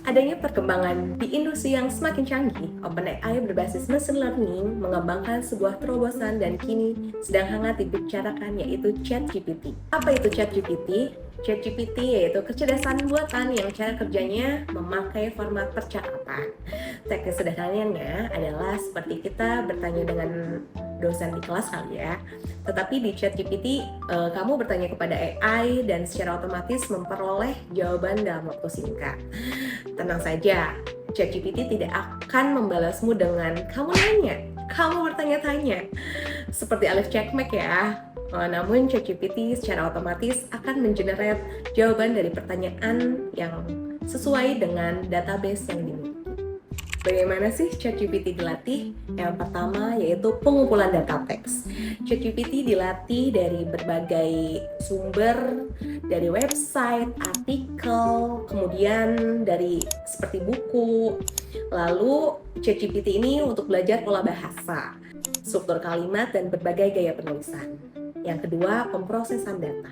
Adanya perkembangan di industri yang semakin canggih, OpenAI berbasis machine learning mengembangkan sebuah terobosan dan kini sedang hangat dibicarakan, yaitu ChatGPT. Apa itu ChatGPT? ChatGPT yaitu kecerdasan buatan yang cara kerjanya memakai format percakapan. Teknik sederhananya adalah seperti kita bertanya dengan dosen di kelas kali ya. Tetapi di ChatGPT, kamu bertanya kepada AI dan secara otomatis memperoleh jawaban dalam waktu singkat. Tenang saja, ChatGPT tidak akan membalasmu dengan kamu nanya, kamu bertanya-tanya, seperti Alice Checkmate ya. Namun ChatGPT secara otomatis akan mengenerate jawaban dari pertanyaan yang sesuai dengan database yang dimiliki. Bagaimana sih ChatGPT dilatih? Yang pertama yaitu pengumpulan data teks. ChatGPT dilatih dari berbagai sumber, dari website, artikel, kemudian dari seperti buku. Lalu ChatGPT ini untuk belajar pola bahasa, struktur kalimat, dan berbagai gaya penulisan. Yang kedua, pemrosesan data.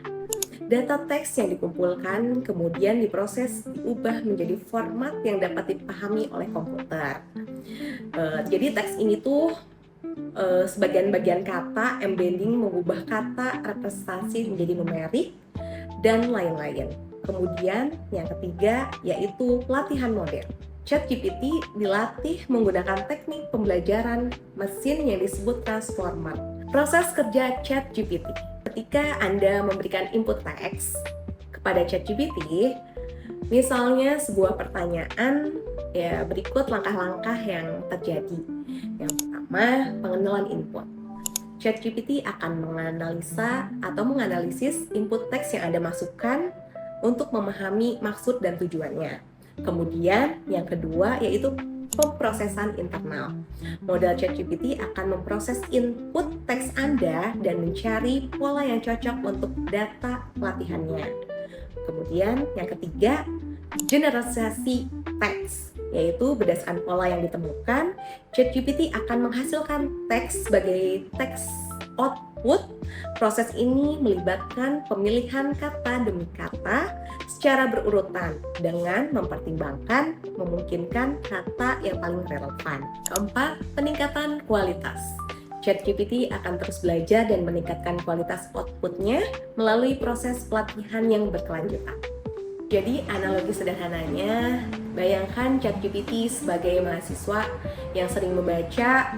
Data teks yang dikumpulkan kemudian diproses, diubah menjadi format yang dapat dipahami oleh komputer. Jadi teks ini tuh sebagian-bagian kata, embedding, mengubah kata, representasi menjadi numerik, dan lain-lain. Kemudian yang ketiga yaitu latihan model. ChatGPT dilatih menggunakan teknik pembelajaran mesin yang disebut transformer. Proses kerja ChatGPT. Ketika Anda memberikan input teks kepada ChatGPT, misalnya sebuah pertanyaan, ya berikut langkah-langkah yang terjadi. Yang pertama, pengenalan input. ChatGPT akan menganalisa atau menganalisis input teks yang Anda masukkan untuk memahami maksud dan tujuannya. Kemudian yang kedua yaitu pemrosesan internal. Model ChatGPT akan memproses input teks Anda dan mencari pola yang cocok untuk data latihannya. Kemudian yang ketiga, generalisasi teks, yaitu berdasarkan pola yang ditemukan, ChatGPT akan menghasilkan teks sebagai teks output. Proses ini melibatkan pemilihan kata demi kata secara berurutan dengan mempertimbangkan memungkinkan kata yang paling relevan. Keempat, peningkatan kualitas. ChatGPT akan terus belajar dan meningkatkan kualitas outputnya melalui proses pelatihan yang berkelanjutan. Jadi analogi sederhananya, bayangkan ChatGPT sebagai mahasiswa yang sering membaca.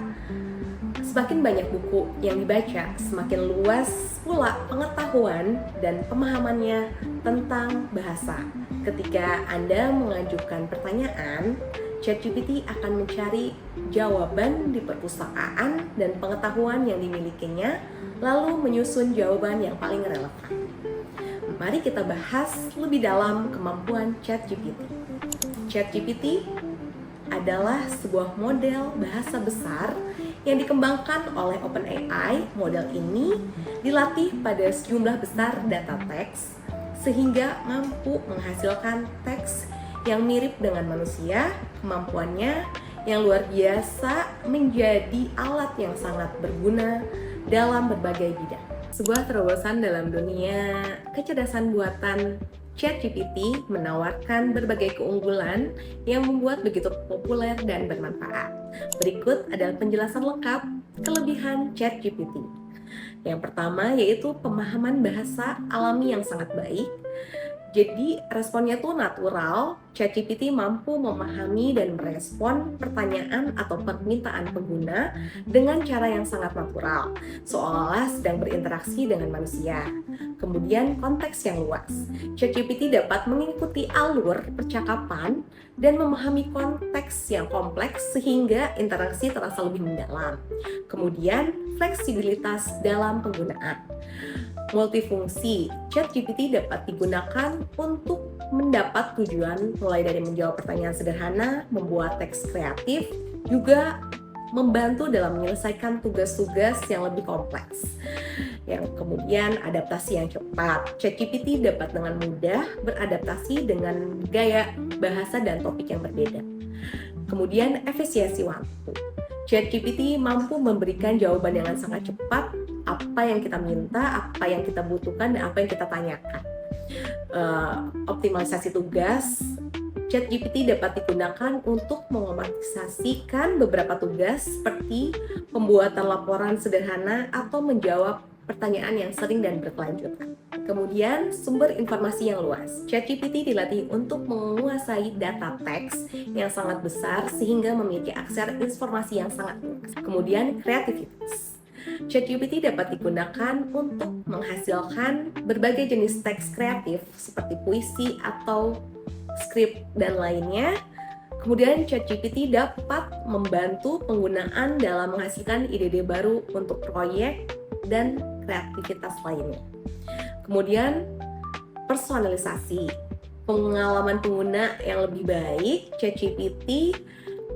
Semakin banyak buku yang dibaca, semakin luas pula pengetahuan dan pemahamannya tentang bahasa. Ketika Anda mengajukan pertanyaan, ChatGPT akan mencari jawaban di perpustakaan dan pengetahuan yang dimilikinya, lalu menyusun jawaban yang paling relevan. Mari kita bahas lebih dalam kemampuan ChatGPT. ChatGPT adalah sebuah model bahasa besar yang dikembangkan oleh OpenAI. Model ini dilatih pada sejumlah besar data teks sehingga mampu menghasilkan teks yang mirip dengan manusia. Kemampuannya yang luar biasa menjadi alat yang sangat berguna dalam berbagai bidang. Sebuah terobosan dalam dunia kecerdasan buatan, ChatGPT menawarkan berbagai keunggulan yang membuat begitu populer dan bermanfaat. Berikut adalah penjelasan lengkap kelebihan ChatGPT. Yang pertama yaitu pemahaman bahasa alami yang sangat baik. Jadi responnya tuh natural. ChatGPT mampu memahami dan merespon pertanyaan atau permintaan pengguna dengan cara yang sangat natural, seolah-olah sedang berinteraksi dengan manusia. Kemudian konteks yang luas. ChatGPT dapat mengikuti alur percakapan dan memahami konteks yang kompleks sehingga interaksi terasa lebih mendalam. Kemudian fleksibilitas dalam penggunaan. Multifungsi, ChatGPT dapat digunakan untuk mendapat tujuan mulai dari menjawab pertanyaan sederhana, membuat teks kreatif, juga membantu dalam menyelesaikan tugas-tugas yang lebih kompleks. Yang kemudian adaptasi yang cepat. ChatGPT dapat dengan mudah beradaptasi dengan gaya bahasa dan topik yang berbeda. Kemudian efisiensi waktu. ChatGPT mampu memberikan jawaban dengan sangat cepat, apa yang kita minta, apa yang kita butuhkan, dan apa yang kita tanyakan. Optimalisasi tugas, ChatGPT dapat digunakan untuk mengotomatisasikan beberapa tugas seperti pembuatan laporan sederhana atau menjawab pertanyaan yang sering dan berkelanjutan. Kemudian, sumber informasi yang luas. ChatGPT dilatih untuk menguasai data teks yang sangat besar sehingga memiliki akses informasi yang sangat luas. Kemudian, kreativitas. ChatGPT dapat digunakan untuk menghasilkan berbagai jenis teks kreatif seperti puisi atau skrip dan lainnya. Kemudian ChatGPT dapat membantu penggunaan dalam menghasilkan ide-ide baru untuk proyek dan kreativitas lainnya. Kemudian personalisasi, pengalaman pengguna yang lebih baik. ChatGPT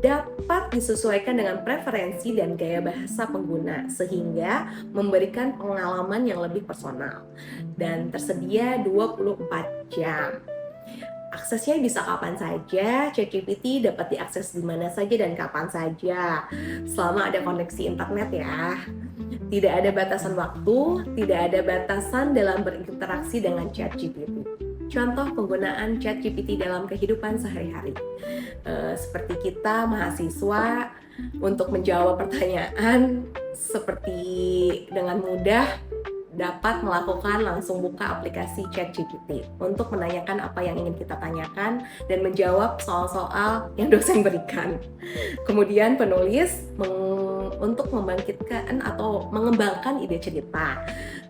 dapat disesuaikan dengan preferensi dan gaya bahasa pengguna sehingga memberikan pengalaman yang lebih personal dan tersedia 24 jam. Aksesnya bisa kapan saja. ChatGPT dapat diakses di mana saja dan kapan saja selama ada koneksi internet ya. Tidak ada batasan waktu, tidak ada batasan dalam berinteraksi dengan ChatGPT. Contoh penggunaan ChatGPT dalam kehidupan sehari-hari. Seperti kita mahasiswa untuk menjawab pertanyaan seperti dengan mudah dapat melakukan langsung buka aplikasi ChatGPT untuk menanyakan apa yang ingin kita tanyakan dan menjawab soal-soal yang dosen berikan. Kemudian penulis untuk membangkitkan atau mengembangkan ide cerita.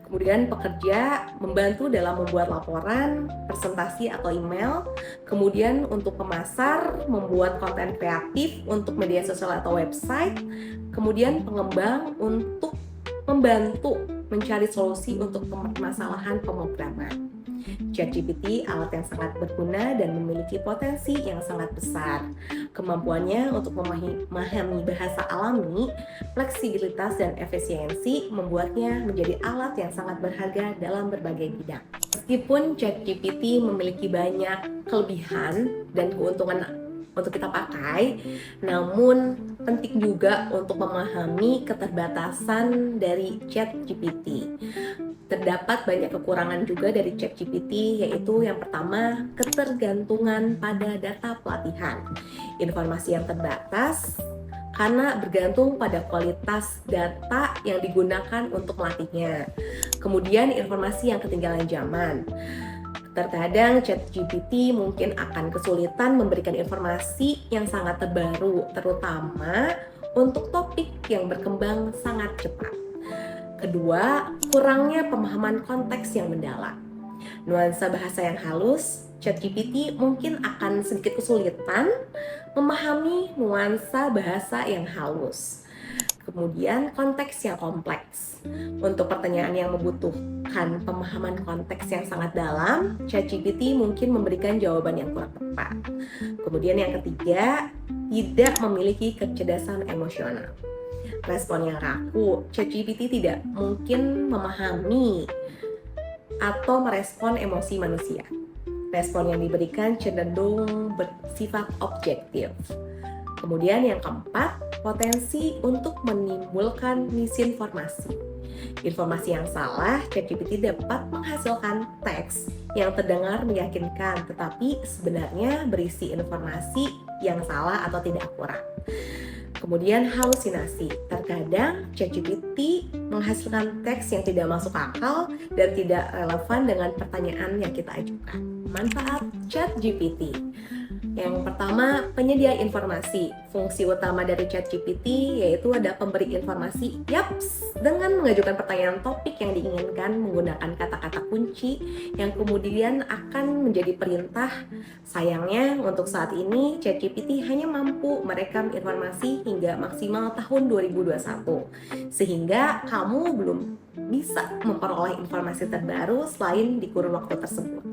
Kemudian pekerja membantu dalam membuat laporan, presentasi atau email. Kemudian untuk pemasar membuat konten kreatif untuk media sosial atau website. Kemudian pengembang untuk membantu mencari solusi untuk permasalahan pemrograman. ChatGPT alat yang sangat berguna dan memiliki potensi yang sangat besar. Kemampuannya untuk memahami bahasa alami, fleksibilitas dan efisiensi membuatnya menjadi alat yang sangat berharga dalam berbagai bidang. Meskipun ChatGPT memiliki banyak kelebihan dan keuntungan untuk kita pakai, namun penting juga untuk memahami keterbatasan dari ChatGPT. Terdapat banyak kekurangan juga dari ChatGPT, yaitu yang pertama, ketergantungan pada data pelatihan. Informasi yang terbatas karena bergantung pada kualitas data yang digunakan untuk melatihnya. Kemudian informasi yang ketinggalan zaman. Terkadang ChatGPT mungkin akan kesulitan memberikan informasi yang sangat terbaru, terutama untuk topik yang berkembang sangat cepat. Kedua, kurangnya pemahaman konteks yang mendalam. Nuansa bahasa yang halus, ChatGPT mungkin akan sedikit kesulitan memahami nuansa bahasa yang halus. Kemudian konteks yang kompleks. Untuk pertanyaan yang membutuhkan pemahaman konteks yang sangat dalam, ChatGPT mungkin memberikan jawaban yang kurang tepat. Kemudian yang ketiga, tidak memiliki kecerdasan emosional. Respon yang raku, ChatGPT tidak mungkin memahami atau merespon emosi manusia. Respon yang diberikan cenderung bersifat objektif. Kemudian yang keempat, potensi untuk menimbulkan misinformasi. Informasi yang salah, ChatGPT dapat menghasilkan teks yang terdengar meyakinkan, tetapi sebenarnya berisi informasi yang salah atau tidak akurat. Kemudian halusinasi. Terkadang ChatGPT menghasilkan teks yang tidak masuk akal dan tidak relevan dengan pertanyaan yang kita ajukan. Manfaat ChatGPT. Yang pertama, penyedia informasi. Fungsi utama dari ChatGPT yaitu ada pemberi informasi. Yaps, dengan mengajukan pertanyaan topik yang diinginkan menggunakan kata-kata kunci yang kemudian akan menjadi perintah. Sayangnya, untuk saat ini ChatGPT hanya mampu merekam informasi hingga maksimal tahun 2021. Sehingga kamu belum bisa memperoleh informasi terbaru selain di kurun waktu tersebut.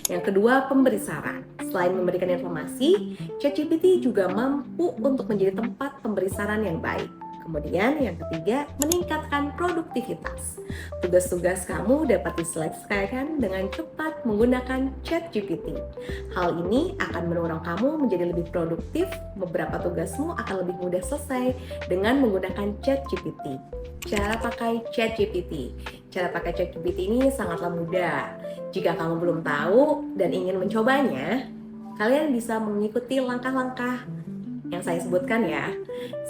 Yang kedua, pemberi saran. Selain memberikan informasi, ChatGPT juga mampu untuk menjadi tempat pemberi saran yang baik. Kemudian yang ketiga, meningkatkan produktivitas. Tugas-tugas kamu dapat diselesaikan dengan cepat menggunakan ChatGPT. Hal ini akan mendorong kamu menjadi lebih produktif. Beberapa tugasmu akan lebih mudah selesai dengan menggunakan ChatGPT. Cara pakai ChatGPT. Cara pakai ChatGPT ini sangatlah mudah. Jika kamu belum tahu dan ingin mencobanya, Kalian bisa mengikuti langkah-langkah yang saya sebutkan ya.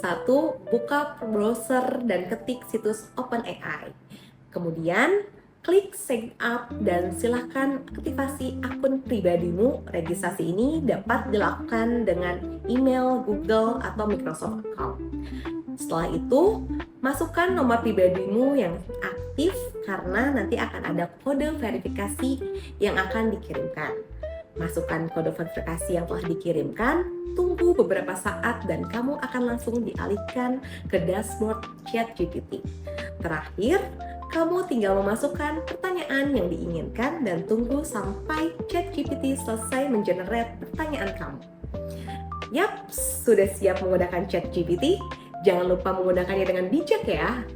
1. Buka browser dan ketik situs OpenAI. Kemudian, klik sign up dan silahkan aktivasi akun pribadimu. Registrasi ini dapat dilakukan dengan email, Google, atau Microsoft account. Setelah itu, masukkan nomor pribadimu yang aktif karena nanti akan ada kode verifikasi yang akan dikirimkan. Masukkan kode verifikasi yang telah dikirimkan, tunggu beberapa saat dan kamu akan langsung dialihkan ke dashboard ChatGPT. Terakhir, kamu tinggal memasukkan pertanyaan yang diinginkan dan tunggu sampai ChatGPT selesai mengenerate pertanyaan kamu. Yap, sudah siap menggunakan ChatGPT? Jangan lupa menggunakannya dengan bijak ya.